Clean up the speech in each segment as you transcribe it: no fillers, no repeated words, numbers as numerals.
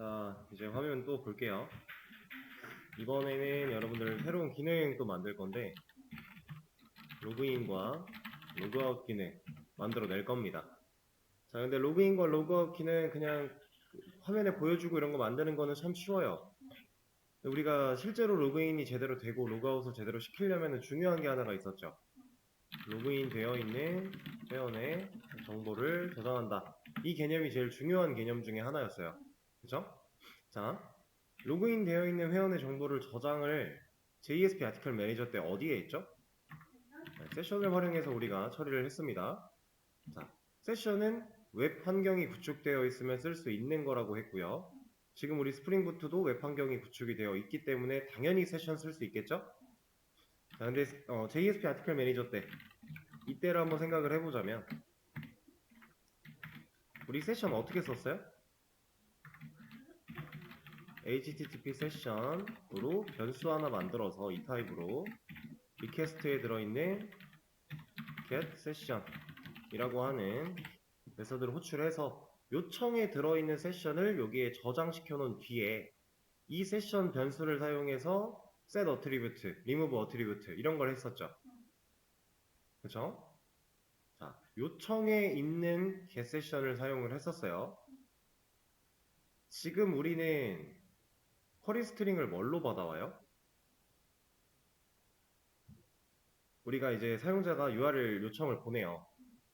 자, 이제 화면 또 볼게요. 이번에는 여러분들 새로운 기능 또 만들 건데, 로그인과 로그아웃 기능 만들어 낼 겁니다. 자, 근데 로그인과 로그아웃 기능 그냥 화면에 보여주고 이런 거 만드는 거는 참 쉬워요. 우리가 실제로 로그인이 제대로 되고 로그아웃을 제대로 시키려면 중요한 게 하나가 있었죠. 로그인 되어 있는 회원의 정보를 저장한다. 이 개념이 제일 중요한 개념 중에 하나였어요. 그쵸? 자, 로그인 되어 있는 회원의 정보를 저장을 JSP 아티클 매니저 때 어디에 있죠? 세션을 활용해서 우리가 처리를 했습니다. 자, 세션은 웹 환경이 구축되어 있으면 쓸 수 있는 거라고 했고요. 지금 우리 스프링 부트도 웹 환경이 구축이 되어 있기 때문에 당연히 세션 쓸 수 있겠죠? 자, 근데 JSP 아티클 매니저 때 이때를 한번 생각을 해보자면 우리 세션 어떻게 썼어요? HTTP 세션으로 변수 하나 만들어서 이 타입으로 리퀘스트에 들어있는 get session 이라고 하는 메서드를 호출해서 요청에 들어있는 세션을 여기에 저장시켜 놓은 뒤에 이 세션 변수를 사용해서 set attribute, remove attribute 이런 걸 했었죠. 그쵸? 자, 요청에 있는 get session을 사용을 했었어요. 지금 우리는 쿼리 스트링을 뭘로 받아와요? 우리가 이제 사용자가 URL 요청을 보내요.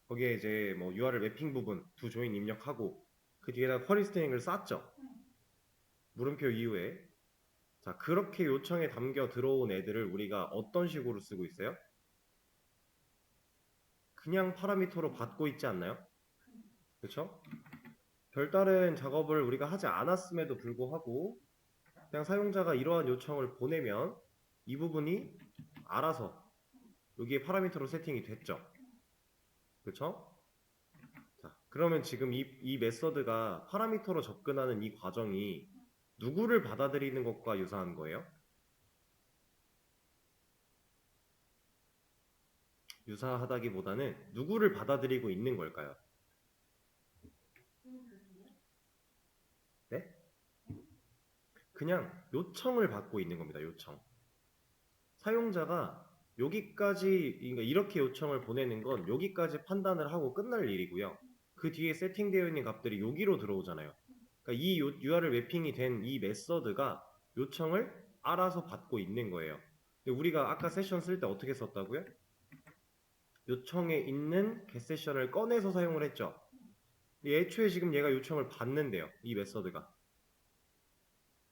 거기에 이제 뭐 URL 매핑 부분 두 조인 입력하고 그 뒤에다 쿼리 스트링을 쌌죠. 물음표 이후에. 자, 그렇게 요청에 담겨 들어온 애들을 우리가 어떤 식으로 쓰고 있어요? 그냥 파라미터로 받고 있지 않나요? 그렇죠? 별다른 작업을 우리가 하지 않았음에도 불구하고 그냥 사용자가 이러한 요청을 보내면 이 부분이 알아서 여기에 파라미터로 세팅이 됐죠. 그렇죠? 자, 그러면 지금 이 메서드가 파라미터로 접근하는 이 과정이 누구를 받아들이는 것과 유사한 거예요? 유사하다기보다는 누구를 받아들이고 있는 걸까요? 네? 그냥 요청을 받고 있는 겁니다. 요청. 사용자가 여기까지, 그러니까 이렇게 요청을 보내는 건 여기까지 판단을 하고 끝날 일이고요. 그 뒤에 세팅되어 있는 값들이 여기로 들어오잖아요. 그러니까 이 URL 매핑이 된 이 메서드가 요청을 알아서 받고 있는 거예요. 근데 우리가 아까 세션 쓸 때 어떻게 썼다고요? 요청에 있는 getSession을 꺼내서 사용을 했죠. 애초에 지금 얘가 요청을 받는데요. 이 메서드가.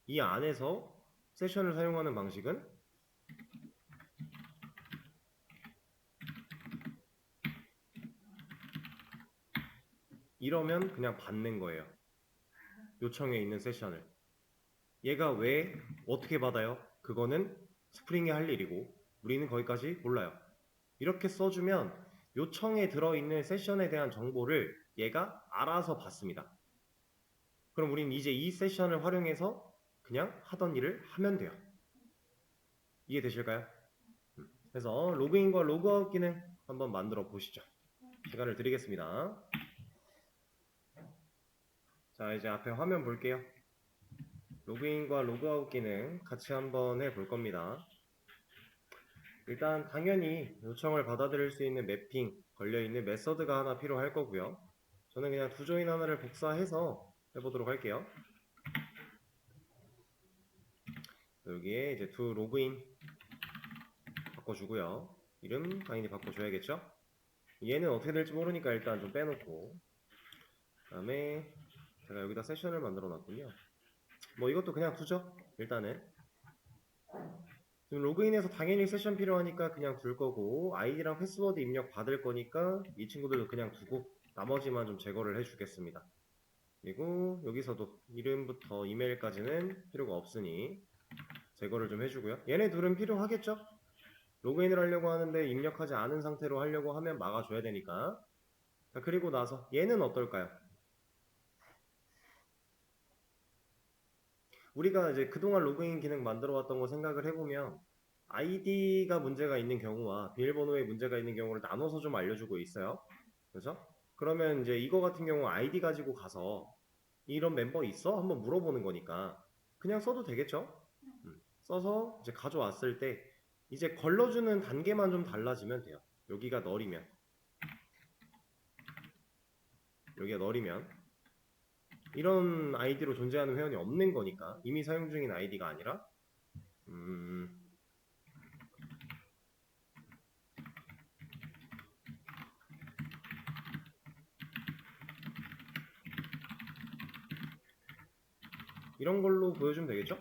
이 안에서 세션을 사용하는 방식은 이러면 그냥 받는 거예요. 요청에 있는 세션을. 얘가 왜 어떻게 받아요? 그거는 스프링이 할 일이고 우리는 거기까지 몰라요. 이렇게 써주면 요청에 들어있는 세션에 대한 정보를 얘가 알아서 받습니다. 그럼 우리는 이제 이 세션을 활용해서 그냥 하던 일을 하면 돼요. 이해되실까요? 그래서 로그인과 로그아웃 기능 한번 만들어 보시죠. 시간을 드리겠습니다. 자, 이제 앞에 화면 볼게요. 로그인과 로그아웃 기능 같이 한번 해볼 겁니다. 일단 당연히 요청을 받아들일 수 있는 매핑 걸려있는 메서드가 하나 필요할 거고요. 저는 그냥 두 조인 하나를 복사해서 해보도록 할게요. 여기에 이제 두 로그인 바꿔주고요. 이름 당연히 바꿔줘야겠죠? 얘는 어떻게 될지 모르니까 일단 좀 빼놓고, 그 다음에 제가 여기다 세션을 만들어 놨군요. 뭐 이것도 그냥 두죠. 일단은 지금 로그인해서 당연히 세션 필요하니까 그냥 둘 거고, 아이디랑 패스워드 입력 받을 거니까 이 친구들도 그냥 두고 나머지만 좀 제거를 해주겠습니다. 그리고 여기서도 이름부터 이메일까지는 필요가 없으니 제거를 좀 해주고요. 얘네 둘은 필요하겠죠? 로그인을 하려고 하는데 입력하지 않은 상태로 하려고 하면 막아줘야 되니까. 자, 그리고 나서 얘는 어떨까요? 우리가 이제 그동안 로그인 기능 만들어 왔던 거 생각을 해보면 아이디가 문제가 있는 경우와 비밀번호에 문제가 있는 경우를 나눠서 좀 알려주고 있어요. 그죠? 그러면 이제 이거 같은 경우 아이디 가지고 가서 이런 멤버 있어? 한번 물어보는 거니까 그냥 써도 되겠죠? 써서 이제 가져왔을 때 이제 걸러주는 단계만 좀 달라지면 돼요. 여기가 널이면 여기가 널이면 이런 아이디로 존재하는 회원이 없는 거니까 이미 사용 중인 아이디가 아니라 이런 걸로 보여주면 되겠죠?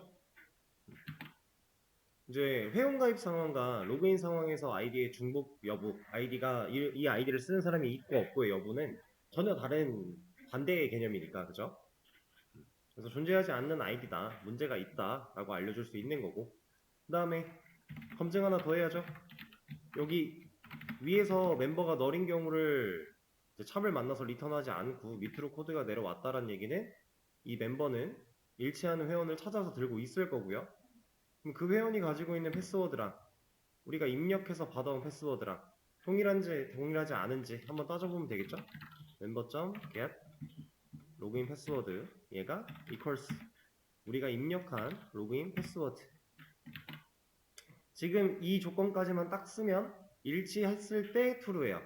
이제 회원가입 상황과 로그인 상황에서 아이디의 중복 여부, 아이디가 이 아이디를 쓰는 사람이 있고 없고의 여부는 전혀 다른 반대의 개념이니까, 그죠? 그래서 존재하지 않는 아이디다, 문제가 있다 라고 알려줄 수 있는 거고, 그 다음에 검증 하나 더 해야죠. 여기 위에서 멤버가 널인 경우를 참을 만나서 리턴하지 않고 밑으로 코드가 내려왔다는 얘기는 이 멤버는 일치하는 회원을 찾아서 들고 있을 거고요. 그럼 그 회원이 가지고 있는 패스워드랑 우리가 입력해서 받아온 패스워드랑 동일한지 동일하지 않은지 한번 따져보면 되겠죠? member.get 로그인 패스워드 얘가 equals 우리가 입력한 로그인 패스워드. 지금 이 조건까지만 딱 쓰면 일치했을 때 true예요.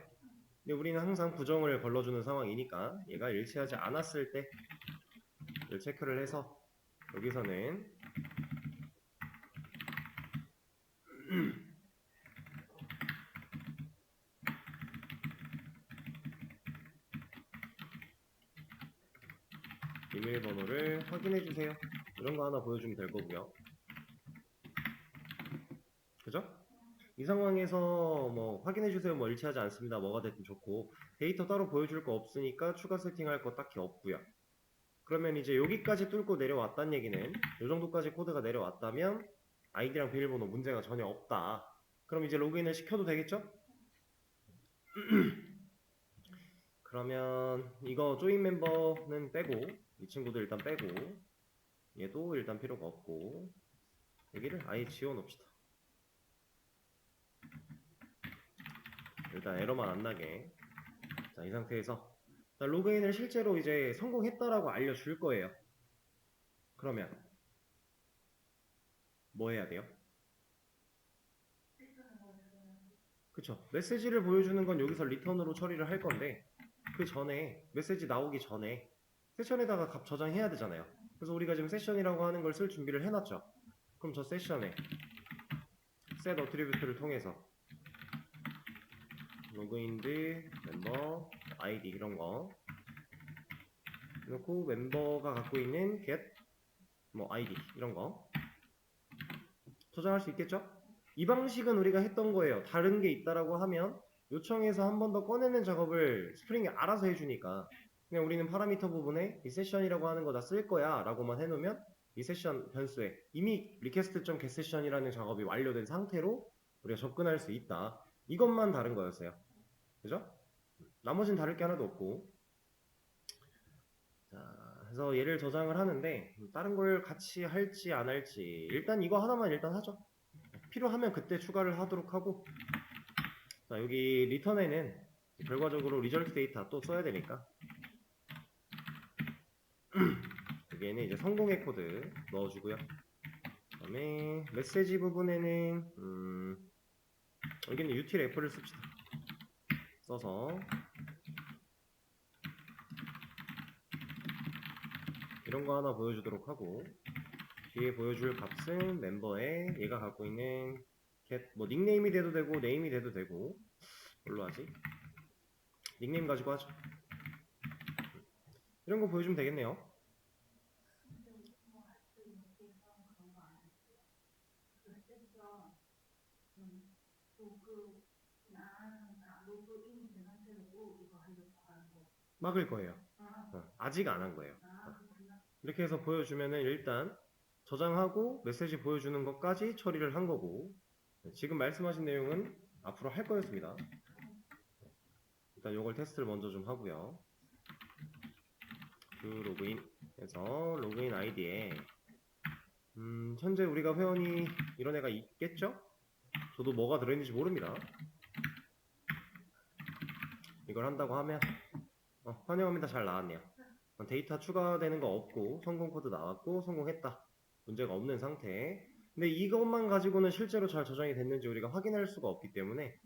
근데 우리는 항상 부정을 걸러주는 상황이니까 얘가 일치하지 않았을 때 체크를 해서 여기서는 비밀번호를 확인해주세요. 이런 거 하나 보여주면 될 거고요. 그죠? 이 상황에서 뭐 확인해주세요, 뭐 일치하지 않습니다, 뭐가 됐든 좋고 데이터 따로 보여줄 거 없으니까 추가 세팅할 거 딱히 없고요. 그러면 이제 여기까지 뚫고 내려왔다는 얘기는 이 정도까지 코드가 내려왔다면 아이디랑 비밀번호 문제가 전혀 없다. 그럼 이제 로그인을 시켜도 되겠죠? 그러면 이거 조인 멤버는 빼고 이 친구도 일단 빼고 얘도 일단 필요가 없고 여기를 아예 지워놓읍시다. 일단 에러만 안 나게. 자, 이 상태에서 로그인을 실제로 이제 성공했다라고 알려줄 거예요. 그러면 뭐 해야 돼요? 그쵸. 메시지를 보여주는 건 여기서 리턴으로 처리를 할 건데 그 전에 메시지 나오기 전에 세션에다가 값 저장해야 되잖아요. 그래서 우리가 지금 세션이라고 하는 걸 쓸 준비를 해놨죠. 그럼 저 세션에 set attribute를 통해서 로그인드 멤버 아이디 이런 거 넣고 멤버가 갖고 있는 get 뭐 아이디 이런 거 저장할 수 있겠죠? 이 방식은 우리가 했던 거예요. 다른 게 있다라고 하면 요청해서 한 번 더 꺼내는 작업을 스프링이 알아서 해주니까 그냥 우리는 파라미터 부분에 이 세션이라고 하는 거 다 쓸 거야 라고만 해놓으면 이 세션 변수에 이미 request.getSession이라는 작업이 완료된 상태로 우리가 접근할 수 있다. 이것만 다른 거였어요. 그죠? 나머진 다를 게 하나도 없고. 자, 그래서 얘를 저장을 하는데 다른 걸 같이 할지 안 할지 일단 이거 하나만 일단 하죠. 필요하면 그때 추가를 하도록 하고. 자, 여기 리턴에는 결과적으로 리절트 데이터 또 써야 되니까 여기에는 이제 성공의 코드 넣어주고요. 그 다음에 메시지 부분에는 여기는 util f를 씁시다. 써서 이런 거 하나 보여주도록 하고 뒤에 보여줄 값은 멤버에 얘가 갖고 있는 get 뭐 닉네임이 돼도 되고 네임이 돼도 되고 뭘로 하지? 닉네임 가지고 하죠. 이런 거 보여주면 되겠네요. 막을 거예요. 아직 안 한 거예요. 이렇게 해서 보여주면은 일단 저장하고 메시지 보여주는 것까지 처리를 한 거고 지금 말씀하신 내용은 앞으로 할 거였습니다. 일단 요걸 테스트를 먼저 좀 하고요. 그 로그인 해서 로그인 아이디에 현재 우리가 회원이 이런 애가 있겠죠? 저도 뭐가 들어있는지 모릅니다. 이걸 한다고 하면 환영합니다. 잘 나왔네요. 데이터 추가되는 거 없고 성공 코드 나왔고 성공했다. 문제가 없는 상태. 근데 이것만 가지고는 실제로 잘 저장이 됐는지 우리가 확인할 수가 없기 때문에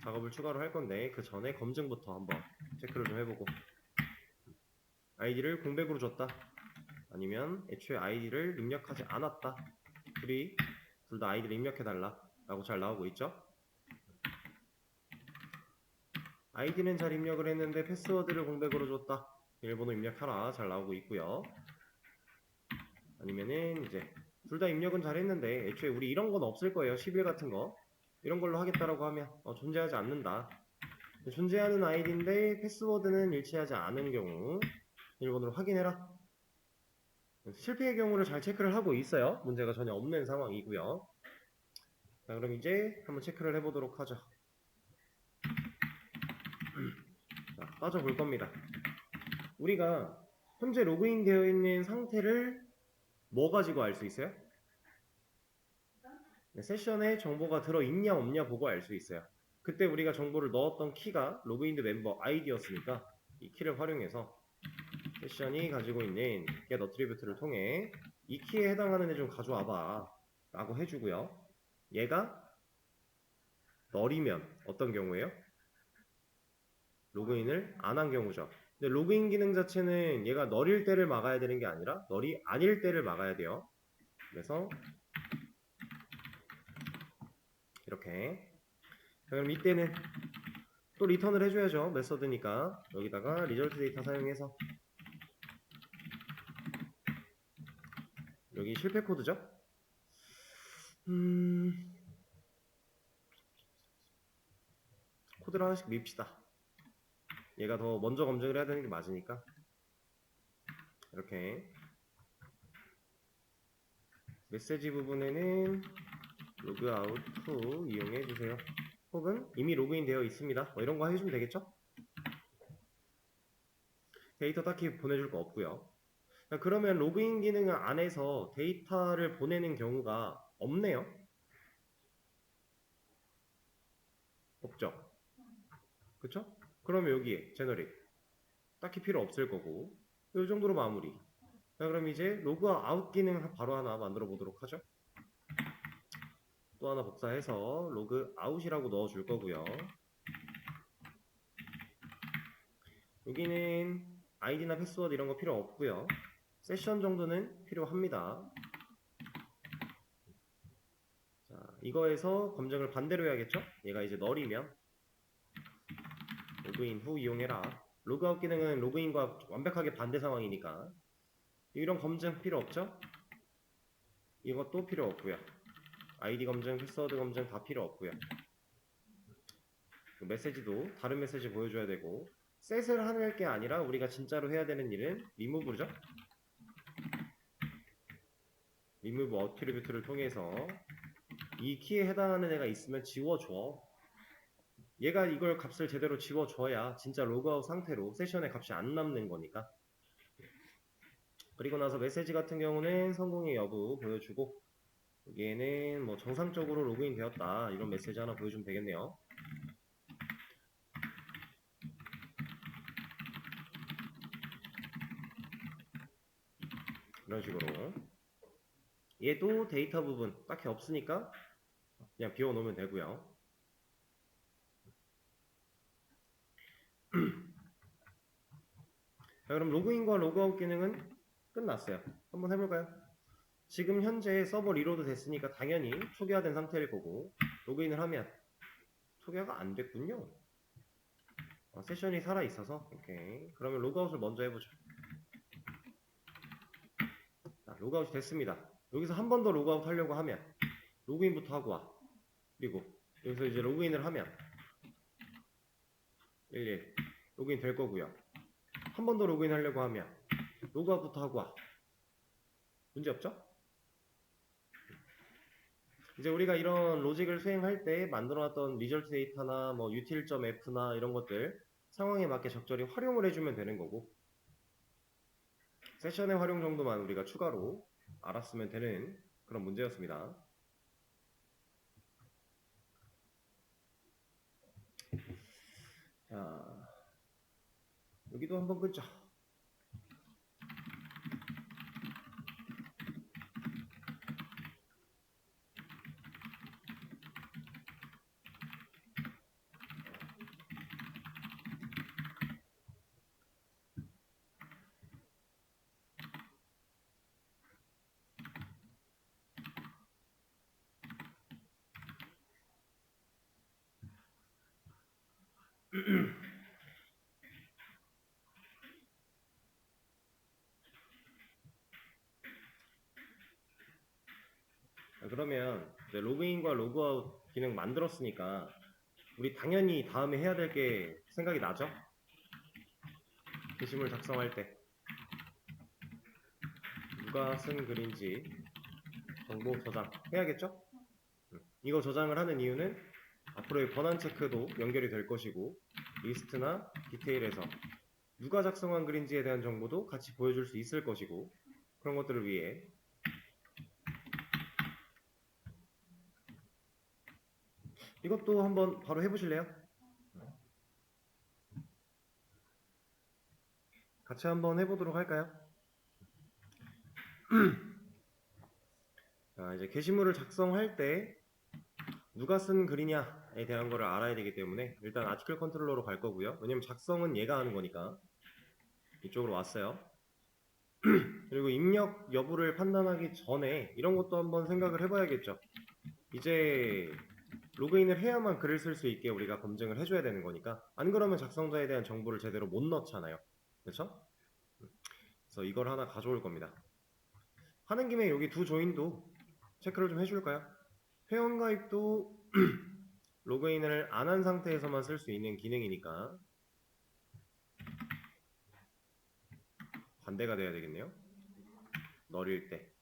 작업을 추가로 할 건데 그 전에 검증부터 한번 체크를 좀 해보고 아이디를 공백으로 줬다. 아니면 애초에 아이디를 입력하지 않았다. 둘 다 아이디를 입력해달라 라고 잘 나오고 있죠. 아이디는 잘 입력을 했는데 패스워드를 공백으로 줬다. 비밀번호 입력하라 잘 나오고 있고요. 아니면은 이제 둘 다 입력은 잘 했는데 애초에 우리 이런 건 없을 거예요. 10일 같은 거 이런 걸로 하겠다라고 하면 존재하지 않는다. 존재하는 아이디인데 패스워드는 일치하지 않은 경우 비밀번호로 확인해라. 실패의 경우를 잘 체크를 하고 있어요. 문제가 전혀 없는 상황이고요. 자, 그럼 이제 한번 체크를 해보도록 하죠. 자, 따져볼 겁니다. 우리가 현재 로그인 되어 있는 상태를 뭐 가지고 알 수 있어요? 세션에 정보가 들어있냐 없냐 보고 알 수 있어요. 그때 우리가 정보를 넣었던 키가 로그인드 멤버 아이디였으니까 이 키를 활용해서 세션이 가지고 있는 get attribute를 통해 이 키에 해당하는 애 좀 가져와봐 라고 해주고요. 얘가 널이면 어떤 경우예요? 로그인을 안 한 경우죠. 근데 로그인 기능 자체는 얘가 널일 때를 막아야 되는 게 아니라 널이 아닐 때를 막아야 돼요. 그래서 이렇게. 그럼 이때는 또 리턴을 해줘야죠. 메서드니까 여기다가 리절트 데이터 사용해서 여기 실패 코드죠. 코드를 하나씩 밉시다. 얘가 더 먼저 검증을 해야 되는 게 맞으니까 이렇게 메시지 부분에는 로그아웃 후 이용해 주세요. 혹은 이미 로그인 되어 있습니다. 뭐 이런 거 해주면 되겠죠? 데이터 딱히 보내줄 거 없고요. 그러면 로그인 기능 안에서 데이터를 보내는 경우가 없네요. 없죠? 그쵸? 그러면 여기에 제너레이트 딱히 필요 없을 거고 이 정도로 마무리. 자, 그럼 이제 로그아웃 기능 바로 하나 만들어 보도록 하죠. 또 하나 복사해서 로그아웃이라고 넣어줄 거고요. 여기는 아이디나 패스워드 이런 거 필요 없고요. 세션 정도는 필요합니다. 자, 이거에서 검증을 반대로 해야겠죠? 얘가 이제 널이면 로그인 후 이용해라. 로그아웃 기능은 로그인과 완벽하게 반대 상황이니까 이런 검증 필요 없죠? 이것도 필요 없고요. 아이디 검증, 패스워드 검증 다 필요 없고요. 메시지도 다른 메시지 보여줘야 되고 셋을 하는 게 아니라 우리가 진짜로 해야 되는 일은 리무브죠. 리무브 어트리뷰트를 통해서 이 키에 해당하는 애가 있으면 지워줘. 얘가 이걸 값을 제대로 지워줘야 진짜 로그아웃 상태로 세션에 값이 안 남는 거니까. 그리고 나서 메시지 같은 경우는 성공의 여부 보여주고 여기에는 뭐 정상적으로 로그인 되었다 이런 메시지 하나 보여주면 되겠네요. 이런 식으로 얘도 데이터 부분 딱히 없으니까 그냥 비워놓으면 되고요. 자, 그럼 로그인과 로그아웃 기능은 끝났어요. 한번 해볼까요? 지금 현재 서버 리로드 됐으니까 당연히 초기화된 상태일 거고 로그인을 하면 초기화가 안 됐군요. 세션이 살아있어서 오케이. 그러면 로그아웃을 먼저 해보죠. 자, 로그아웃이 됐습니다. 여기서 한 번 더 로그아웃 하려고 하면 로그인부터 하고 와. 그리고 여기서 이제 로그인을 하면 11 로그인 될 거고요. 한 번 더 로그인 하려고 하면 로그아웃부터 하고 와. 문제 없죠? 이제 우리가 이런 로직을 수행할 때 만들어놨던 리절트 데이터나 뭐 util.f나 이런 것들 상황에 맞게 적절히 활용을 해주면 되는 거고 세션의 활용 정도만 우리가 추가로 알았으면 되는 그런 문제였습니다. 자, 여기도 한번 끊죠. 그러면 이제 로그인과 로그아웃 기능 만들었으니까 우리 당연히 다음에 해야 될 게 생각이 나죠? 게시물 작성할 때 누가 쓴 글인지 정보 저장 해야겠죠? 이거 저장을 하는 이유는 앞으로의 번안 체크도 연결이 될 것이고 리스트나 디테일에서 누가 작성한 글인지에 대한 정보도 같이 보여줄 수 있을 것이고 그런 것들을 위해 이것도 한번 바로 해보실래요? 같이 한번 해보도록 할까요? 자, 이제 게시물을 작성할 때 누가 쓴 글이냐에 대한 거를 알아야 되기 때문에 일단 아티클 컨트롤러로 갈 거고요. 왜냐면 작성은 얘가 하는 거니까 이쪽으로 왔어요. 그리고 입력 여부를 판단하기 전에 이런 것도 한번 생각을 해봐야겠죠. 이제 로그인을 해야만 글을 쓸 수 있게 우리가 검증을 해줘야 되는 거니까 안 그러면 작성자에 대한 정보를 제대로 못 넣잖아요. 그렇죠? 그래서 이걸 하나 가져올 겁니다. 하는 김에 여기 두 조인도 체크를 좀 해줄까요? 회원가입도 로그인을 안 한 상태에서만 쓸 수 있는 기능이니까 반대가 돼야 되겠네요. 널일 때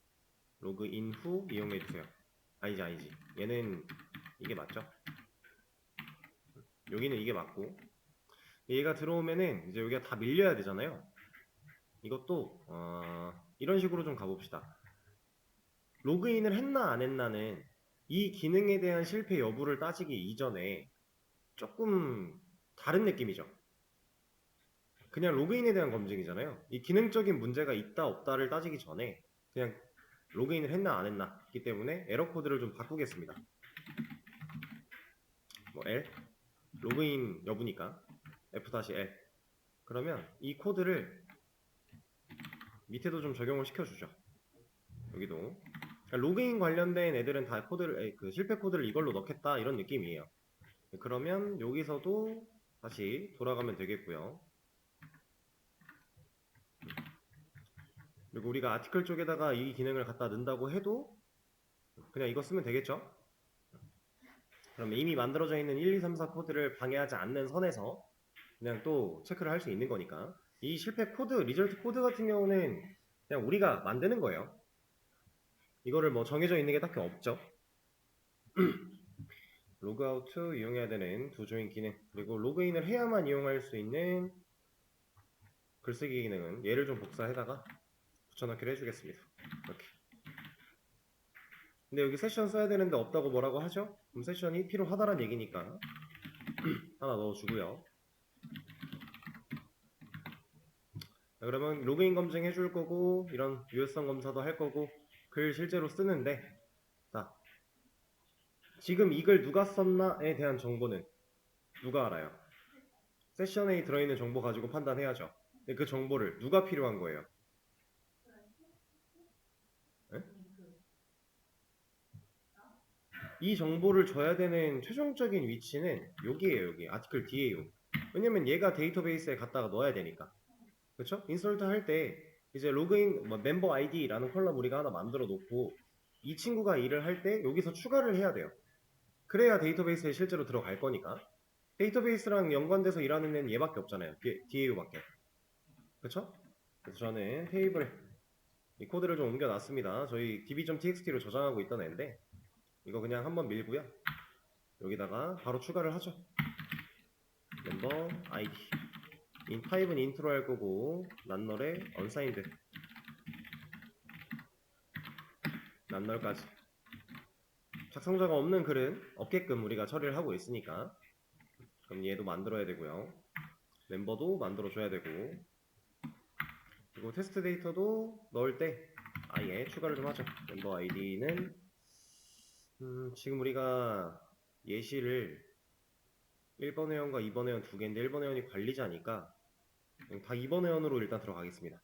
로그인 후 이용해주세요. 아니지 얘는 이게 맞죠? 여기는 이게 맞고 얘가 들어오면은 이제 여기가 다 밀려야 되잖아요. 이것도 이런 식으로 좀 가봅시다. 로그인을 했나 안 했나는 이 기능에 대한 실패 여부를 따지기 이전에 조금 다른 느낌이죠. 그냥 로그인에 대한 검증이잖아요. 이 기능적인 문제가 있다 없다를 따지기 전에 그냥 로그인을 했나 안 했나 기 때문에 에러 코드를 좀 바꾸겠습니다. 뭐 L 로그인 여부니까 F-L 그러면 이 코드를 밑에도 좀 적용을 시켜주죠. 여기도 그러니까 로그인 관련된 애들은 다 코드를 그 실패 코드를 이걸로 넣겠다 이런 느낌이에요. 그러면 여기서도 다시 돌아가면 되겠고요. 그리고 우리가 아티클 쪽에다가 이 기능을 갖다 넣는다고 해도 그냥 이거 쓰면 되겠죠? 그러면 이미 만들어져 있는 1, 2, 3, 4 코드를 방해하지 않는 선에서 그냥 또 체크를 할 수 있는 거니까 이 실패 코드, 리절트 코드 같은 경우는 그냥 우리가 만드는 거예요. 이거를 뭐 정해져 있는 게 딱히 없죠. 로그아웃 이용해야 되는 두 조인 기능 그리고 로그인을 해야만 이용할 수 있는 글쓰기 기능은 얘를 좀 복사해다가 붙여넣기를 해주겠습니다. 이렇게. 근데 여기 세션 써야 되는데 없다고 뭐라고 하죠? 그럼 세션이 필요하다란 얘기니까 하나 넣어주고요. 그러면 로그인 검증 해줄 거고 이런 유효성 검사도 할 거고 글 실제로 쓰는데 자 지금 이 글 누가 썼나에 대한 정보는 누가 알아요? 세션에 들어있는 정보 가지고 판단해야죠. 근데 그 정보를 누가 필요한 거예요? 네? 이 정보를 줘야 되는 최종적인 위치는 여기에요. 여기 아티클 D에요. 왜냐면 얘가 데이터베이스에 갖다가 넣어야 되니까 그쵸? 인서트 할 때 이제 로그인 뭐 멤버 아이디라는 컬럼 우리가 하나 만들어 놓고 이 친구가 일을 할 때 여기서 추가를 해야 돼요. 그래야 데이터베이스에 실제로 들어갈 거니까 데이터베이스랑 연관돼서 일하는 애는 얘밖에 없잖아요. DAU밖에. 그쵸? 그래서 저는 테이블에 이 코드를 좀 옮겨놨습니다. 저희 db.txt로 저장하고 있던 애인데 이거 그냥 한번 밀고요. 여기다가 바로 추가를 하죠. 멤버 아이디 타입은 인트로 할 거고 란널에 언사인드 란널까지 작성자가 없는 글은 없게끔 우리가 처리를 하고 있으니까 그럼 얘도 만들어야 되고요. 멤버도 만들어줘야 되고 그리고 테스트 데이터도 넣을 때 아예 추가를 좀 하죠. 멤버 아이디는 지금 우리가 예시를 1번 회원과 2번 회원 두 개인데 1번 회원이 관리자니까 다 2번 회원으로 일단 들어가겠습니다.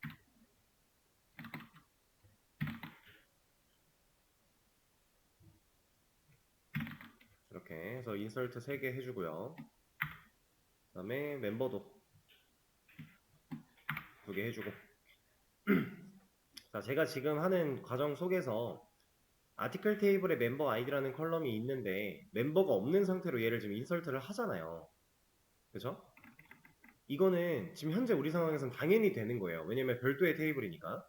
이렇게 해서 인설트 3개 해주고요. 그다음에 멤버도 2개 해주고. 자, 제가 지금 하는 과정 속에서 아티클 테이블에 멤버 아이디라는 컬럼이 있는데 멤버가 없는 상태로 얘를 지금 인설트를 하잖아요. 그죠? 이거는 지금 현재 우리 상황에서는 당연히 되는 거예요. 왜냐면 별도의 테이블이니까.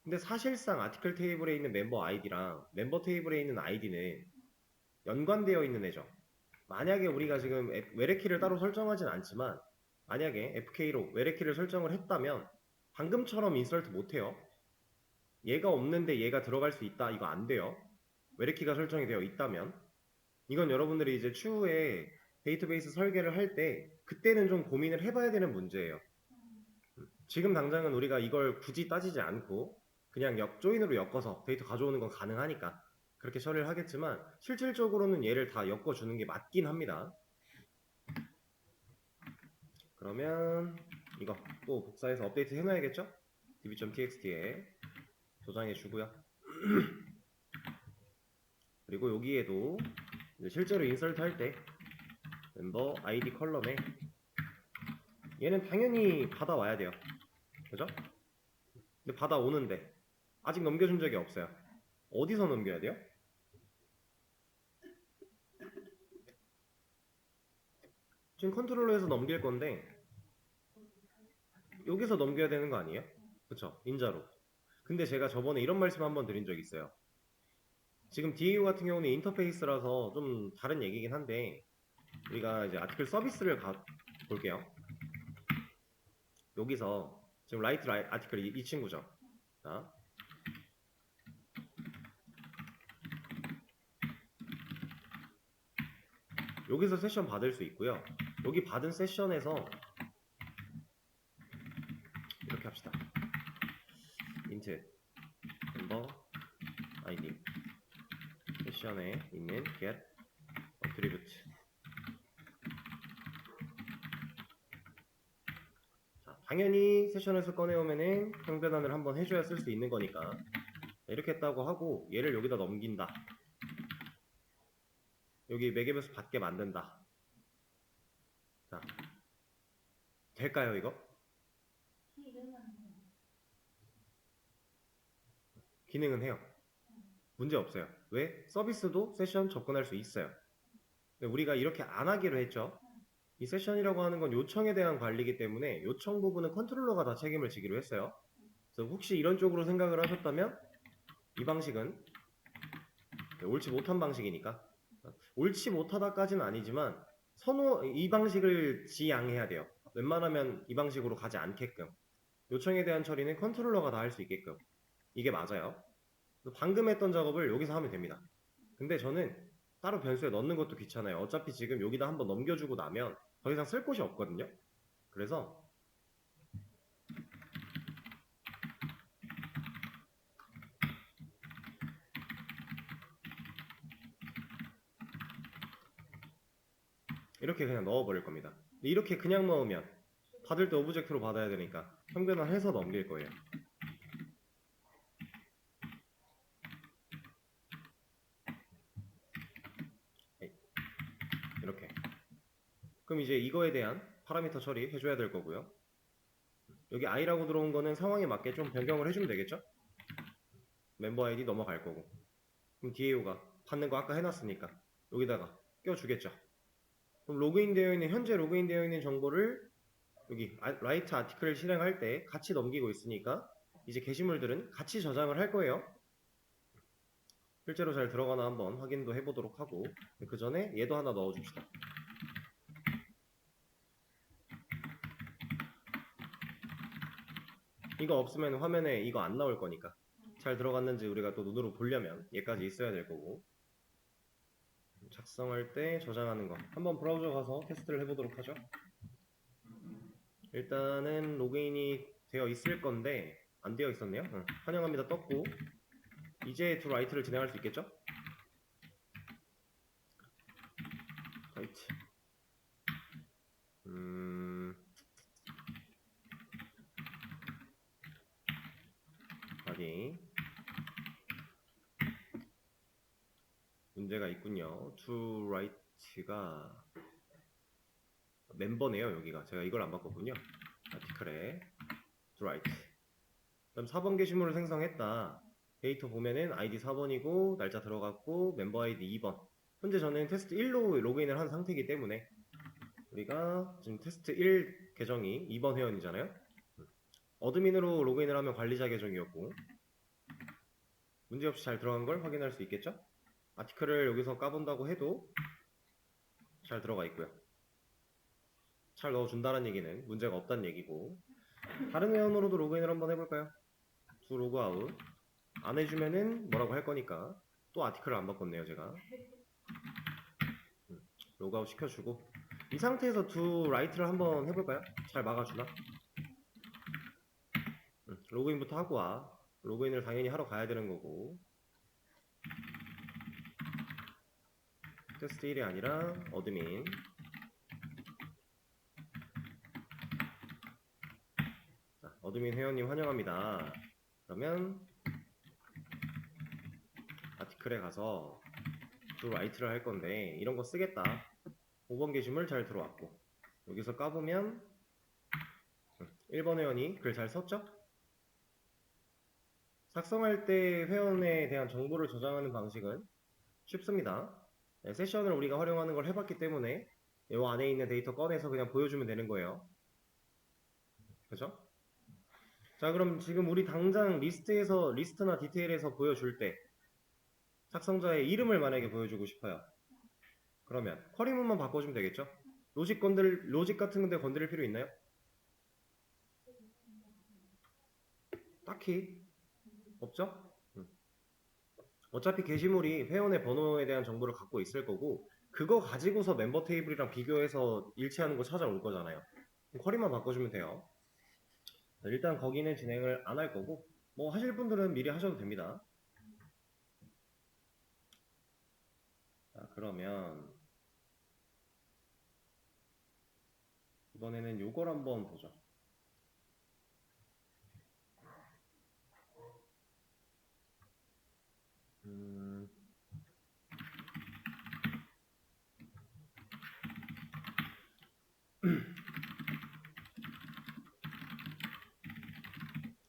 근데 사실상 아티클 테이블에 있는 멤버 아이디랑 멤버 테이블에 있는 아이디는 연관되어 있는 애죠. 만약에 우리가 지금 외래키를 따로 설정하진 않지만 만약에 FK로 외래키를 설정을 했다면 방금처럼 인설트 못해요. 얘가 없는데 얘가 들어갈 수 있다, 이거 안 돼요. 외래키가 설정이 되어 있다면. 이건 여러분들이 이제 추후에 데이터베이스 설계를 할 때 그때는 좀 고민을 해봐야 되는 문제예요. 지금 당장은 우리가 이걸 굳이 따지지 않고 그냥 조인으로 엮어서 데이터 가져오는 건 가능하니까 그렇게 처리를 하겠지만 실질적으로는 얘를 다 엮어주는 게 맞긴 합니다. 그러면 이거 또 복사해서 업데이트 해놔야겠죠? db.txt에 저장해 주고요. 그리고 여기에도 실제로 인설트 할 때 멤버 아이디 컬럼에 얘는 당연히 받아와야 돼요. 그죠? 근데 받아오는데 아직 넘겨준 적이 없어요. 어디서 넘겨야 돼요? 지금 컨트롤러에서 넘길 건데 여기서 넘겨야 되는 거 아니에요? 그쵸? 인자로. 근데 제가 저번에 이런 말씀 한번 드린 적 있어요. 지금 DAO 같은 경우는 인터페이스라서 좀 다른 얘기긴 한데 우리가 이제 아티클 서비스를 볼게요. 여기서 지금 라이트 아티클 이 친구죠. 자, 여기서 세션 받을 수 있고요. 여기 받은 세션에서 이렇게 합시다. int 멤버 아이디 세션에 있는 get attribute. 자, 당연히 세션에서 꺼내오면은 평변환을 한번 해줘야 쓸 수 있는 거니까 이렇게 했다고 하고 얘를 여기다 넘긴다. 여기 매개변수 받게 만든다. 자, 될까요 이거? 기능은 해요. 문제 없어요. 왜? 서비스도 세션 접근할 수 있어요. 근데 우리가 이렇게 안 하기로 했죠. 이 세션이라고 하는 건 요청에 대한 관리이기 때문에 요청 부분은 컨트롤러가 다 책임을 지기로 했어요. 그래서 혹시 이런 쪽으로 생각을 하셨다면 이 방식은 옳지 못한 방식이니까 옳지 못하다까지는 아니지만 이 방식을 지양해야 돼요. 웬만하면 이 방식으로 가지 않게끔 요청에 대한 처리는 컨트롤러가 다 할 수 있게끔 이게 맞아요. 방금 했던 작업을 여기서 하면 됩니다. 근데 저는 따로 변수에 넣는 것도 귀찮아요. 어차피 지금 여기다 한번 넘겨주고 나면 더 이상 쓸 곳이 없거든요. 그래서 이렇게 그냥 넣어버릴 겁니다. 이렇게 그냥 넣으면 받을 때 오브젝트로 받아야 되니까 평균화해서 넘길 거예요. 이렇게. 그럼 이제 이거에 대한 파라미터 처리 해줘야 될 거고요. 여기 i라고 들어온 거는 상황에 맞게 좀 변경을 해주면 되겠죠? 멤버 아이디 넘어갈 거고. 그럼 DAO가 받는 거 아까 해놨으니까 여기다가 껴주겠죠. 그럼 로그인 되어 있는 현재 로그인 되어 있는 정보를 여기 라이트 아티클을 실행할 때 같이 넘기고 있으니까 이제 게시물들은 같이 저장을 할 거예요. 실제로 잘 들어가나 한번 확인도 해보도록 하고 그 전에 얘도 하나 넣어줍시다. 이거 없으면 화면에 이거 안 나올 거니까 잘 들어갔는지 우리가 또 눈으로 보려면 얘까지 있어야 될 거고 작성할 때 저장하는 거 한번 브라우저 가서 테스트를 해보도록 하죠. 일단은 로그인이 되어 있을 건데 안 되어 있었네요. 환영합니다 떴고 이제 두 라이트를 진행할 수 있겠죠? 라이트 확인 문제가 있군요. to right가 멤버네요. 여기가 제가 이걸 안 바꿨군요. 아티클에 to write. 그럼 4번 게시물을 생성했다. 데이터 보면은 아이디 4번이고 날짜 들어갔고 멤버 아이디 2번. 현재 저는 테스트 1로 로그인을 한 상태이기 때문에 우리가 지금 테스트 1 계정이 2번 회원이잖아요. 어드민으로 로그인을 하면 관리자 계정이었고 문제없이 잘 들어간 걸 확인할 수 있겠죠? 아티클을 여기서 까본다고 해도 잘 들어가 있고요. 잘 넣어준다는 얘기는 문제가 없다는 얘기고 다른 회원으로도 로그인을 한번 해볼까요? 두 로그아웃 안 해주면은 뭐라고 할 거니까 또 아티클을 안 바꿨네요 제가. 로그아웃 시켜주고 이 상태에서 두 라이트를 한번 해볼까요? 잘 막아주나? 로그인부터 하고 와. 로그인을 당연히 하러 가야 되는 거고 테스트 1이 아니라 어드민. 자, 어드민 회원님 환영합니다. 그러면 아티클에 가서 두 라이트를 할 건데 이런 거 쓰겠다. 5번 게시물 잘 들어왔고 여기서 까보면 1번 회원이 글 잘 썼죠? 작성할 때 회원에 대한 정보를 저장하는 방식은 쉽습니다. 네, 세션을 우리가 활용하는 걸 해봤기 때문에 이 안에 있는 데이터 꺼내서 그냥 보여주면 되는 거예요. 그죠? 자, 그럼 지금 우리 당장 리스트나 디테일에서 보여줄 때 작성자의 이름을 만약에 보여주고 싶어요. 그러면 쿼리문만 바꿔주면 되겠죠? 로직 같은 데 건드릴 필요 있나요? 딱히 없죠? 어차피 게시물이 회원의 번호에 대한 정보를 갖고 있을 거고 그거 가지고서 멤버 테이블이랑 비교해서 일치하는 거 찾아올 거잖아요. 쿼리만 바꿔주면 돼요. 일단 거기는 진행을 안 할 거고 뭐 하실 분들은 미리 하셔도 됩니다. 자, 그러면 이번에는 요걸 한번 보죠.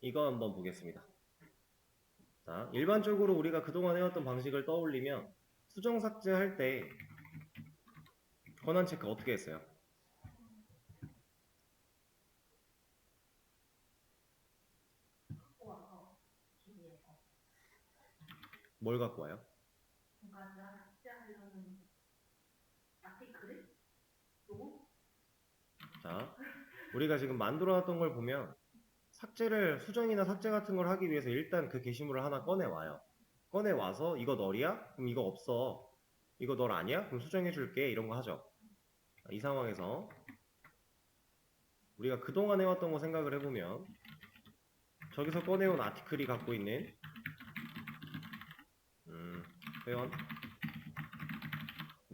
이거 한번 보겠습니다. 자, 일반적으로 우리가 그동안 해왔던 방식을 떠올리면 수정 삭제할 때 권한 체크 어떻게 했어요? 뭘 갖고 와요? 자, 우리가 지금 만들어놨던 걸 보면 수정이나 삭제 같은 걸 하기 위해서 일단 그 게시물을 하나 꺼내와요. 꺼내와서 이거 널이야? 그럼 이거 없어. 이거 널 아니야? 그럼 수정해줄게. 이런 거 하죠. 이 상황에서 우리가 그동안 해왔던 거 생각을 해보면 저기서 꺼내온 아티클이 갖고 있는 회원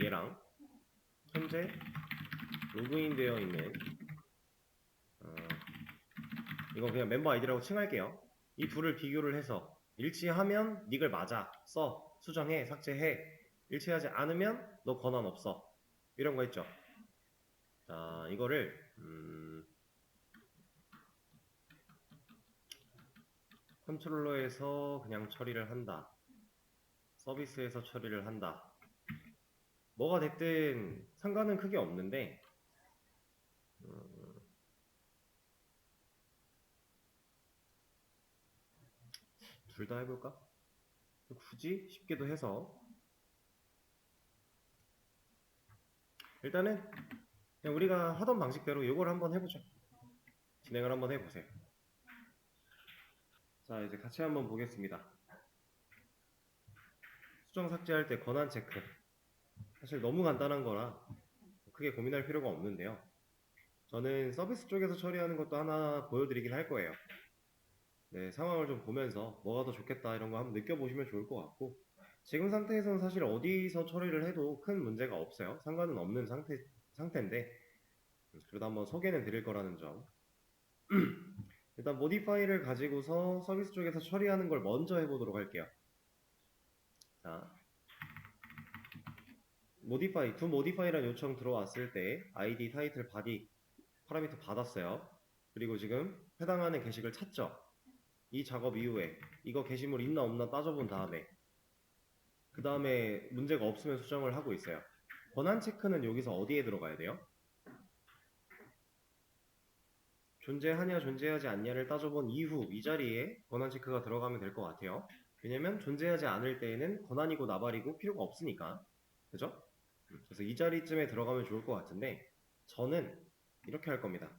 얘랑 현재 로그인 되어 있는 이거 그냥 멤버 아이디라고 칭할게요. 이 둘을 비교를 해서 일치하면 닉을 맞아 써 수정해 삭제해 일치하지 않으면 너 권한 없어 이런 거 했죠. 자 이거를 컨트롤러에서 그냥 처리를 한다. 서비스에서 처리를 한다. 뭐가 됐든 상관은 크게 없는데 둘 다 해볼까? 굳이 쉽게도 해서 일단은 그냥 우리가 하던 방식대로 이걸 한번 해보죠. 진행을 한번 해보세요. 자 이제 같이 한번 보겠습니다. 수정 삭제할 때 권한 체크 사실 너무 간단한 거라 크게 고민할 필요가 없는데요. 저는 서비스 쪽에서 처리하는 것도 하나 보여드리긴 할 거예요. 네, 상황을 좀 보면서 뭐가 더 좋겠다 이런 거 한번 느껴보시면 좋을 것 같고 지금 상태에서는 사실 어디서 처리를 해도 큰 문제가 없어요. 상관은 없는 상태인데 그래도 한번 소개는 드릴 거라는 점. 일단 모디파이를 가지고서 서비스 쪽에서 처리하는 걸 먼저 해보도록 할게요. 자, modify, do modify라는 요청 들어왔을 때 id, 타이틀, body 파라미터 받았어요. 그리고 지금 해당하는 게시글 찾죠. 이 작업 이후에 이거 게시물 있나 없나 따져본 다음에 그 다음에 문제가 없으면 수정을 하고 있어요. 권한 체크는 여기서 어디에 들어가야 돼요? 존재하냐 존재하지 않냐를 따져본 이후 이 자리에 권한 체크가 들어가면 될 것 같아요. 왜냐면 존재하지 않을 때에는 권한이고 나발이고 필요가 없으니까. 그죠? 그래서 이 자리쯤에 들어가면 좋을 것 같은데 저는 이렇게 할 겁니다.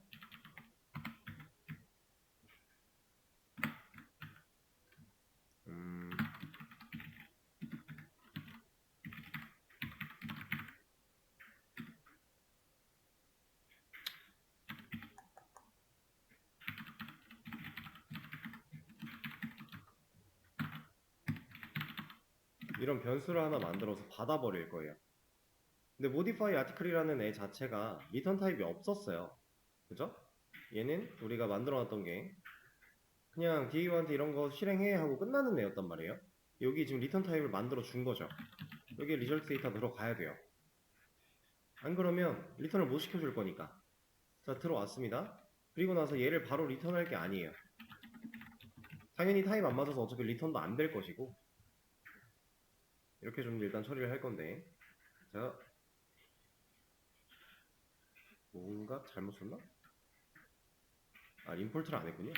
이런 변수를 하나 만들어서 받아버릴 거예요. 근데 modify article이라는 애 자체가 리턴 타입이 없었어요. 그죠? 얘는 우리가 만들어놨던 게 그냥 DAU한테 이런 거 실행해 하고 끝나는 애였단 말이에요. 여기 지금 리턴 타입을 만들어 준 거죠. 여기에 리절트 데이터 들어가야 돼요. 안 그러면 리턴을 못 시켜줄 거니까. 자, 들어왔습니다. 그리고 나서 얘를 바로 리턴할 게 아니에요. 당연히 타입 안 맞아서 어차피 리턴도 안 될 것이고 이렇게 좀 일단 처리를 할 건데 자, 뭔가 잘못 썼나? 아, 임포트를 안 했군요.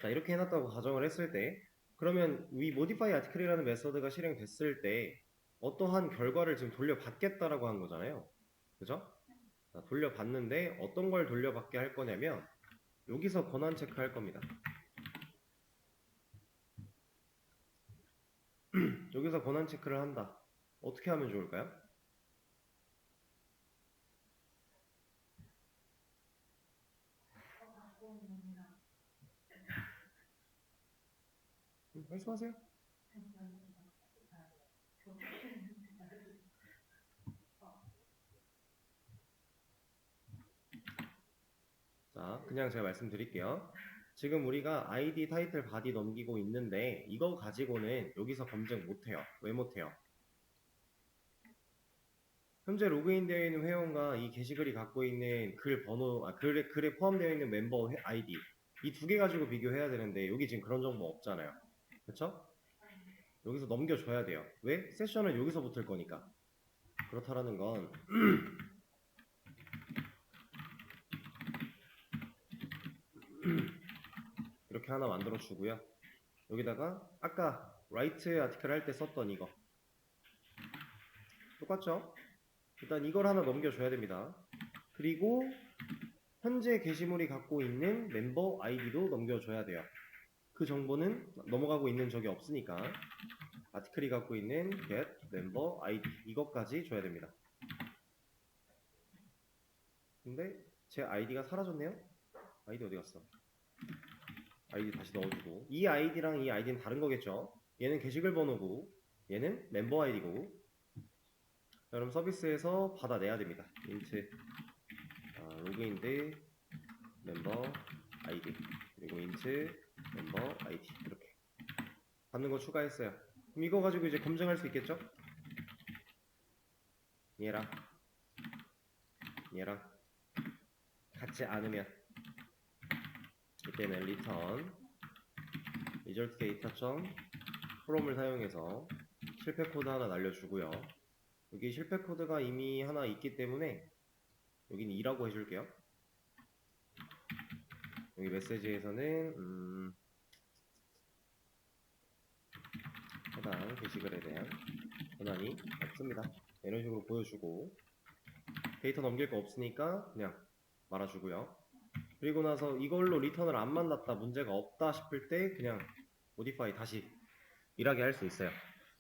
자, 이렇게 해놨다고 가정을 했을 때 그러면 이 modify article이라는 메서드가 실행됐을 때 어떠한 결과를 지금 돌려받겠다라고 한 거잖아요. 그죠? 자, 돌려받는데 어떤 걸 돌려받게 할 거냐면 여기서 권한 체크할 겁니다. 여기서 권한 체크를 한다. 어떻게 하면 좋을까요? 말씀하세요. 자, 그냥 제가 말씀드릴게요. 지금 우리가 id, 타이틀, 바디 넘기고 있는데 이거 가지고는 여기서 검증 못해요. 왜 못해요? 현재 로그인되어 있는 회원과 이 게시글이 갖고 있는 글 번호, 글에 포함되어 있는 멤버 아이디 이 두 개 가지고 비교해야 되는데 여기 지금 그런 정보 없잖아요. 그쵸? 여기서 넘겨줘야 돼요. 왜? 세션은 여기서 붙을 거니까. 그렇다라는 건 이렇게 하나 만들어 주고요. 여기다가 아까 write 아티클 할 때 썼던 이거 똑같죠? 일단 이걸 하나 넘겨줘야 됩니다. 그리고 현재 게시물이 갖고 있는 멤버 아이디도 넘겨줘야 돼요. 그 정보는 넘어가고 있는 적이 없으니까 아티클이 갖고 있는 get member id 이것까지 줘야 됩니다. 근데 제 아이디가 사라졌네요? 아이디 어디 갔어? 아이디 다시 넣어주고 이 아이디랑 이 아이디는 다른 거겠죠? 얘는 게시글 번호고 얘는 멤버 아이디고 그럼 서비스에서 받아내야 됩니다. int 로그인드 멤버 아이디 그리고 int 멤버 아이디 이렇게 받는 거 추가했어요. 그럼 이거 가지고 이제 검증할 수 있겠죠? 얘랑 같지 않으면 이때는 return result data.from을 사용해서 실패 코드 하나 날려주고요. 여기 실패 코드가 이미 하나 있기 때문에 여기는 2라고 해줄게요. 여기 메시지에서는 해당 게시글에 대한 권한이 없습니다. 이런 식으로 보여주고 데이터 넘길 거 없으니까 그냥 말아주고요. 그리고 나서 이걸로 리턴을 안 만났다 문제가 없다 싶을 때 그냥 modify 다시 일하게 할 수 있어요.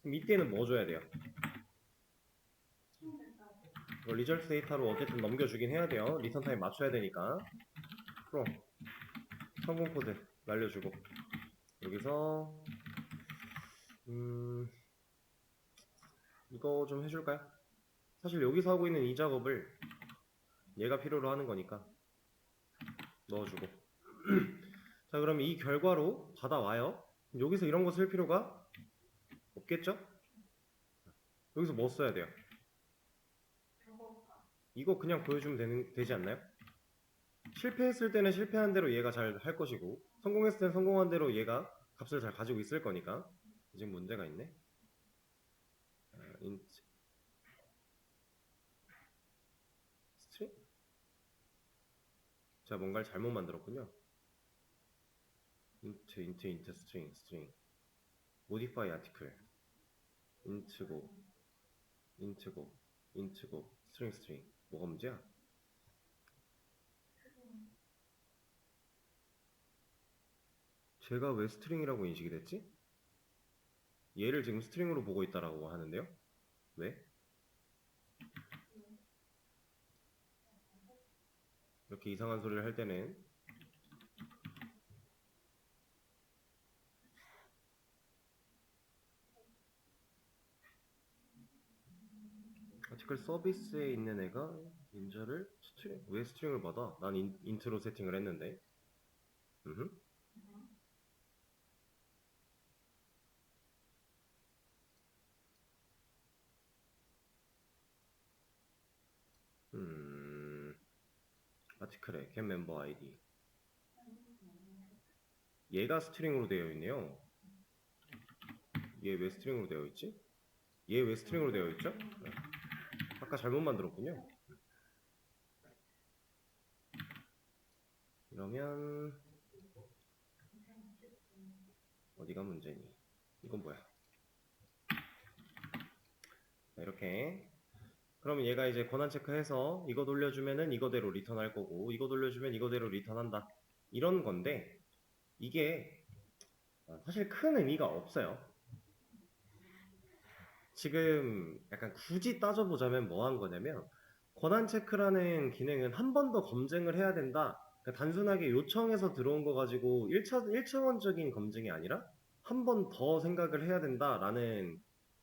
그럼 이때는 뭐 줘야 돼요? 이걸 리절트 데이터로 어쨌든 넘겨주긴 해야 돼요. 리턴 타임 맞춰야 되니까. 그럼 성공 코드 날려주고 여기서 이거 좀 해줄까요? 사실 여기서 하고 있는 이 작업을 얘가 필요로 하는 거니까 넣어주고 자, 그럼 이 결과로 받아와요. 여기서 이런 거 쓸 필요가 없겠죠? 여기서 뭐 써야 돼요? 이거 그냥 보여주면 되지 않나요? 실패했을 때는 실패한 대로 얘가 잘 할 것이고 성공했을 때는 성공한 대로 얘가 값을 잘 가지고 있을 거니까. 지금 문제가 있네. int string? 제가 뭔가를 잘못 만들었군요. int string modify article int go string 뭐가 문제야? 제가 왜 스트링이라고 인식이 됐지? 얘를 지금 스트링으로 보고 있다라고 하는데요? 왜? 이렇게 이상한 소리를 할 때는 아티클 서비스에 있는 애가 인자를 왜 스트링을 받아? 난 인트로 세팅을 했는데. 아티클에 get member ID 얘가 스트링으로 되어 있네요. 얘 왜 스트링으로 되어 있지? 얘 왜 스트링으로 되어 있죠? 아까 잘못 만들었군요. 이러면 어디가 문제니? 이건 뭐야? 이렇게. 그러면 얘가 이제 권한 체크해서 이거 돌려주면은 이거대로 리턴할 거고 이거 돌려주면 이거대로 리턴한다. 이런 건데 이게 사실 큰 의미가 없어요. 지금 약간 굳이 따져보자면 뭐 한 거냐면 권한 체크라는 기능은 한 번 더 검증을 해야 된다. 그러니까 단순하게 요청해서 들어온 거 가지고 1차원적인 검증이 아니라 한 번 더 생각을 해야 된다라는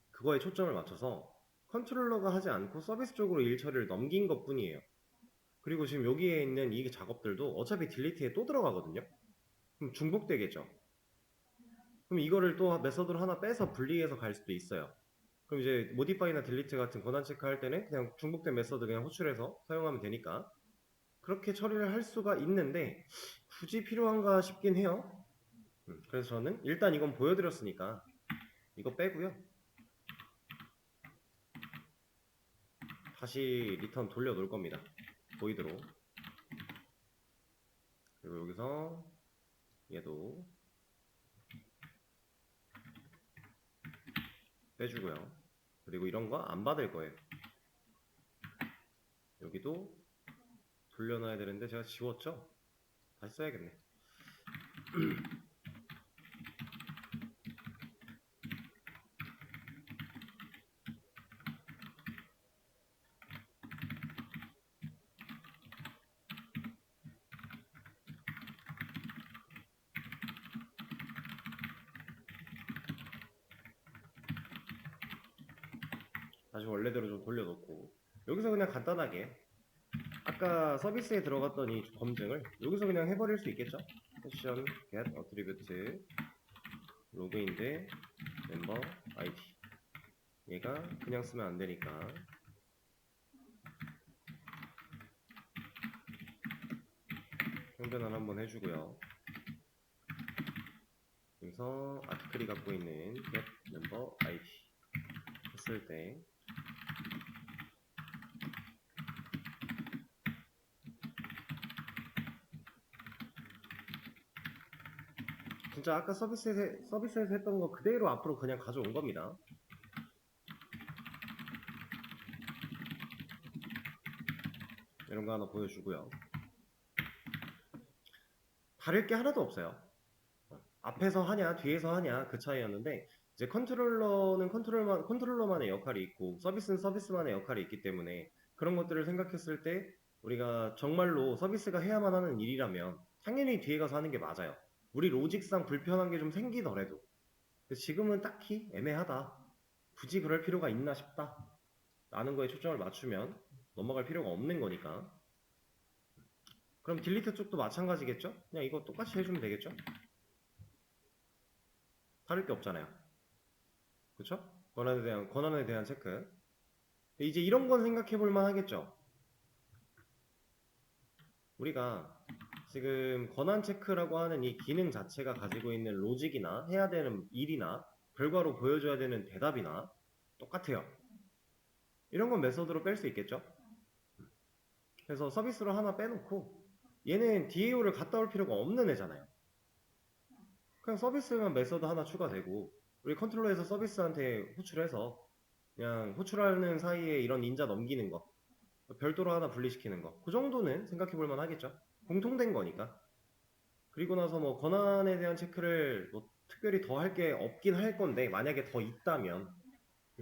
그거에 초점을 맞춰서 컨트롤러가 하지 않고 서비스 쪽으로 일 처리를 넘긴 것 뿐이에요. 그리고 지금 여기에 있는 이 작업들도 어차피 딜리트에 또 들어가거든요. 그럼 중복되겠죠. 그럼 이거를 또 메서드로 하나 빼서 분리해서 갈 수도 있어요. 그럼 이제 모디파이나 딜리트 같은 권한 체크할 때는 그냥 중복된 메서드 그냥 호출해서 사용하면 되니까 그렇게 처리를 할 수가 있는데 굳이 필요한가 싶긴 해요. 그래서 저는 일단 이건 보여드렸으니까 이거 빼고요. 다시 리턴 돌려 놓을 겁니다. 보이드로. 그리고 여기서 얘도 빼주고요. 그리고 이런 거 안 받을 거예요. 여기도 돌려놔야 되는데 제가 지웠죠? 다시 써야겠네. 다시 원래대로 좀 돌려놓고 여기서 그냥 간단하게 아까 서비스에 들어갔던 이 검증을 여기서 그냥 해버릴 수 있겠죠? 세션 get attribute 로그인 대 멤버 ID 얘가 그냥 쓰면 안 되니까 형변환 한번 해주고요. 여기서 아티클이 갖고 있는 get member ID 했을 때 진짜 아까 서비스에서 했던 거 그대로 앞으로 그냥 가져온 겁니다. 이런 거 하나 보여주고요. 다를 게 하나도 없어요. 앞에서 하냐 뒤에서 하냐 그 차이였는데 이제 컨트롤러는 컨트롤러만의 역할이 있고 서비스는 서비스만의 역할이 있기 때문에 그런 것들을 생각했을 때 우리가 정말로 서비스가 해야만 하는 일이라면 당연히 뒤에 가서 하는 게 맞아요. 우리 로직상 불편한 게 좀 생기더라도 지금은 딱히 애매하다. 굳이 그럴 필요가 있나 싶다. 라는 거에 초점을 맞추면 넘어갈 필요가 없는 거니까. 그럼 딜리트 쪽도 마찬가지겠죠? 그냥 이거 똑같이 해주면 되겠죠? 다를 게 없잖아요. 그쵸? 권한에 대한 체크. 이제 이런 건 생각해 볼 만 하겠죠. 우리가 지금 권한 체크라고 하는 이 기능 자체가 가지고 있는 로직이나 해야 되는 일이나 결과로 보여줘야 되는 대답이나 똑같아요. 이런 건 메서드로 뺄 수 있겠죠. 그래서 서비스로 하나 빼놓고 얘는 DAO를 갔다 올 필요가 없는 애잖아요. 그냥 서비스만 메서드 하나 추가되고 우리 컨트롤러에서 서비스한테 호출해서 그냥 호출하는 사이에 이런 인자 넘기는 거 별도로 하나 분리시키는 거 그 정도는 생각해 볼 만 하겠죠. 공통된 거니까. 그리고 나서 뭐 권한에 대한 체크를 뭐 특별히 더 할 게 없긴 할 건데 만약에 더 있다면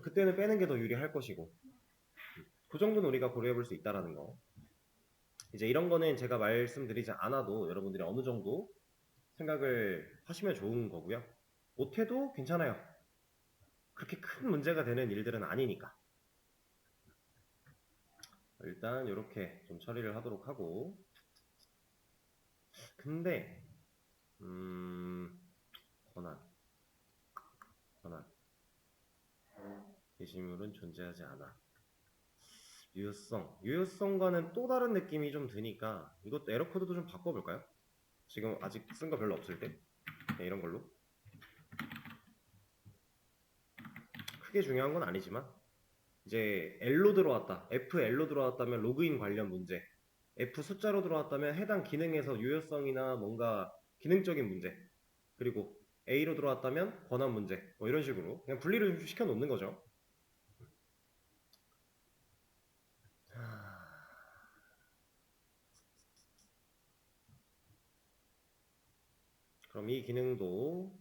그때는 빼는 게 더 유리할 것이고 그 정도는 우리가 고려해 볼 수 있다라는 거. 이제 이런 거는 제가 말씀드리지 않아도 여러분들이 어느 정도 생각을 하시면 좋은 거고요. 못해도 괜찮아요. 그렇게 큰 문제가 되는 일들은 아니니까. 일단 이렇게 좀 처리를 하도록 하고 근데 권한 게시물은 존재하지 않아. 유효성과는 또 다른 느낌이 좀 드니까 이것도 에러 코드도 좀 바꿔볼까요? 지금 아직 쓴 거 별로 없을 때 네, 이런 걸로 크게 중요한 건 아니지만 이제 L로 들어왔다 FL로 들어왔다면 로그인 관련 문제 F 숫자로 들어왔다면 해당 기능에서 유효성이나 뭔가 기능적인 문제 그리고 A로 들어왔다면 권한 문제 뭐 이런 식으로 그냥 분리를 좀 시켜 놓는 거죠. 그럼 이 기능도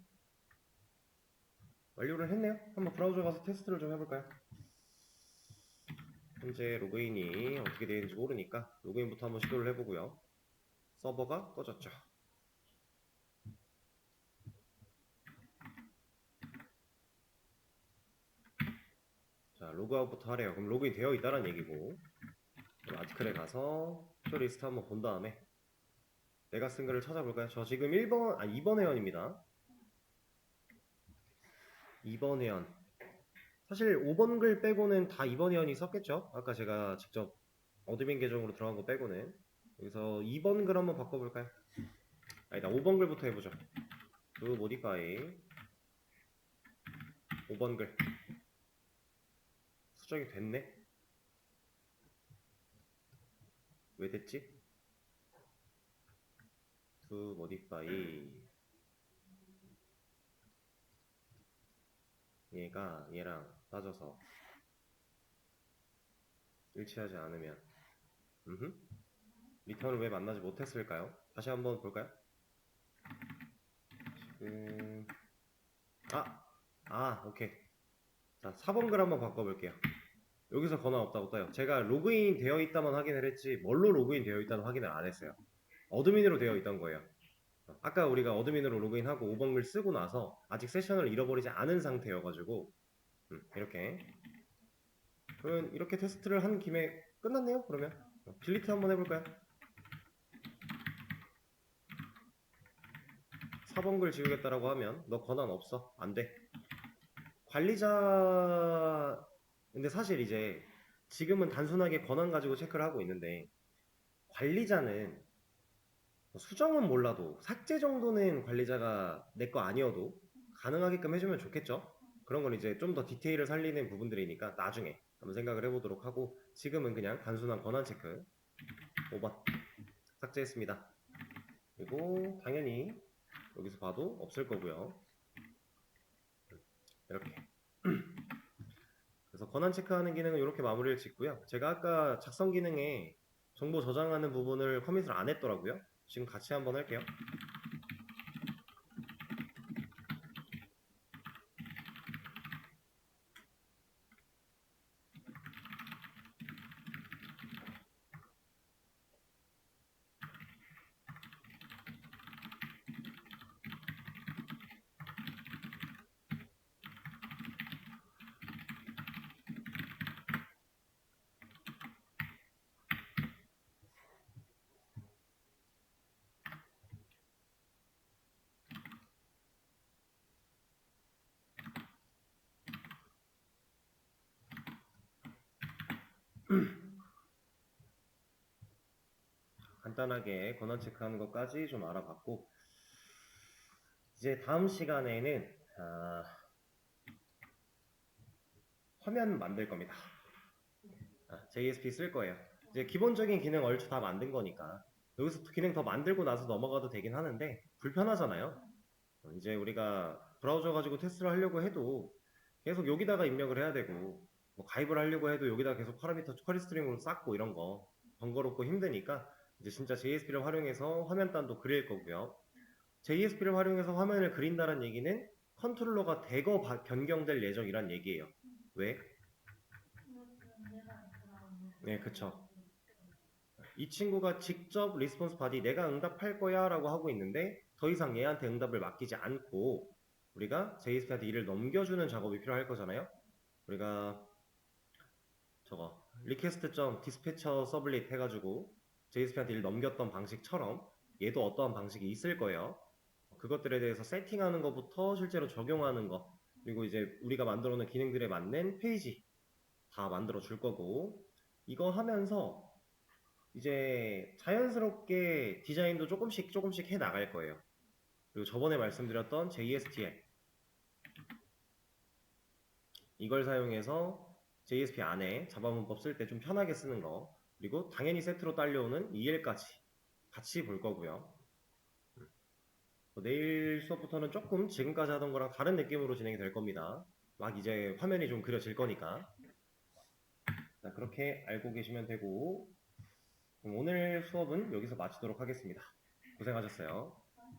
완료를 했네요. 한번 브라우저 가서 테스트를 좀 해볼까요? 현재 로그인이 어떻게 되는지 모르니까 로그인부터 한번 시도를 해보고요. 서버가 꺼졌죠. 자, 로그아웃부터 하래요. 그럼 로그인 되어 있다는 얘기고 아티클에 가서 표 리스트 한번 본 다음에 내가 쓴 글을 찾아볼까요? 저 지금 2번 회원입니다. 2번 회원. 사실 5번 글 빼고는 다 2번 회원이 썼겠죠? 아까 제가 직접 어드민 계정으로 들어간 거 빼고는 여기서 2번 글 한번 바꿔볼까요? 아니다 5번 글부터 해보죠. 그 모디파이 5번 글 수정이 됐네? 왜 됐지? to modify 얘가 얘랑 따져서 일치하지 않으면 리턴을 왜 만나지 못했을까요? 다시 한번 볼까요? 지금 오케이. 자 4번 글 한번 바꿔볼게요. 여기서 권한 없다고 떠요. 제가 로그인 되어 있다만 확인을 했지 뭘로 로그인 되어 있다는 확인을 안 했어요. 어드민으로 되어 있던 거예요. 아까 우리가 어드민으로 로그인하고 5번 글 쓰고 나서 아직 세션을 잃어버리지 않은 상태여가지고 이렇게 그러면 이렇게 테스트를 한 김에 끝났네요. 그러면 딜리트 한번 해볼까요? 4번 글 지우겠다라고 하면 너 권한 없어. 안 돼. 관리자 근데 사실 이제 지금은 단순하게 권한 가지고 체크를 하고 있는데 관리자는 수정은 몰라도 삭제 정도는 관리자가 내 거 아니어도 가능하게끔 해주면 좋겠죠. 그런 건 이제 좀 더 디테일을 살리는 부분들이니까 나중에 한번 생각을 해보도록 하고 지금은 그냥 단순한 권한 체크 5번 삭제했습니다. 그리고 당연히 여기서 봐도 없을 거고요. 이렇게 그래서 권한 체크하는 기능은 이렇게 마무리를 짓고요. 제가 아까 작성 기능에 정보 저장하는 부분을 커밋을 안 했더라고요. 지금 같이 한번 할게요. 간단하게 권한 체크하는 것까지 좀 알아봤고, 이제 다음 시간에는 화면 만들 겁니다. JSP 쓸 거예요. 이제 기본적인 기능 얼추 다 만든 거니까 여기서 기능 더 만들고 나서 넘어가도 되긴 하는데 불편하잖아요. 이제 우리가 브라우저 가지고 테스트를 하려고 해도 계속 여기다가 입력을 해야 되고, 뭐 가입을 하려고 해도 여기다 계속 파라미터 쿼리 스트링으로 쌓고 이런 거 번거롭고 힘드니까 이제 진짜 JSP를 활용해서 화면단도 그릴 거고요. JSP를 활용해서 화면을 그린다는 얘기는 컨트롤러가 대거 변경될 예정이란 얘기예요. 왜? 네, 그쵸. 이 친구가 직접 리스폰스 바디 내가 응답할 거야 라고 하고 있는데 더 이상 얘한테 응답을 맡기지 않고 우리가 JSP한테 일을 넘겨주는 작업이 필요할 거잖아요. 우리가 저거 request.dispatcher 서블릿 해가지고 JSP한테 일 넘겼던 방식처럼 얘도 어떠한 방식이 있을 거예요. 그것들에 대해서 세팅하는 것부터 실제로 적용하는 것, 그리고 이제 우리가 만들어 놓은 기능들에 맞는 페이지 다 만들어 줄 거고, 이거 하면서 이제 자연스럽게 디자인도 조금씩 해 나갈 거예요. 그리고 저번에 말씀드렸던 JSTL 이걸 사용해서 JSP 안에 자바 문법 쓸 때 좀 편하게 쓰는 거, 그리고 당연히 세트로 딸려오는 EL까지 같이 볼 거고요. 내일 수업부터는 조금 지금까지 하던 거랑 다른 느낌으로 진행이 될 겁니다. 막 이제 화면이 좀 그려질 거니까. 자, 그렇게 알고 계시면 되고, 그럼 오늘 수업은 여기서 마치도록 하겠습니다. 고생하셨어요.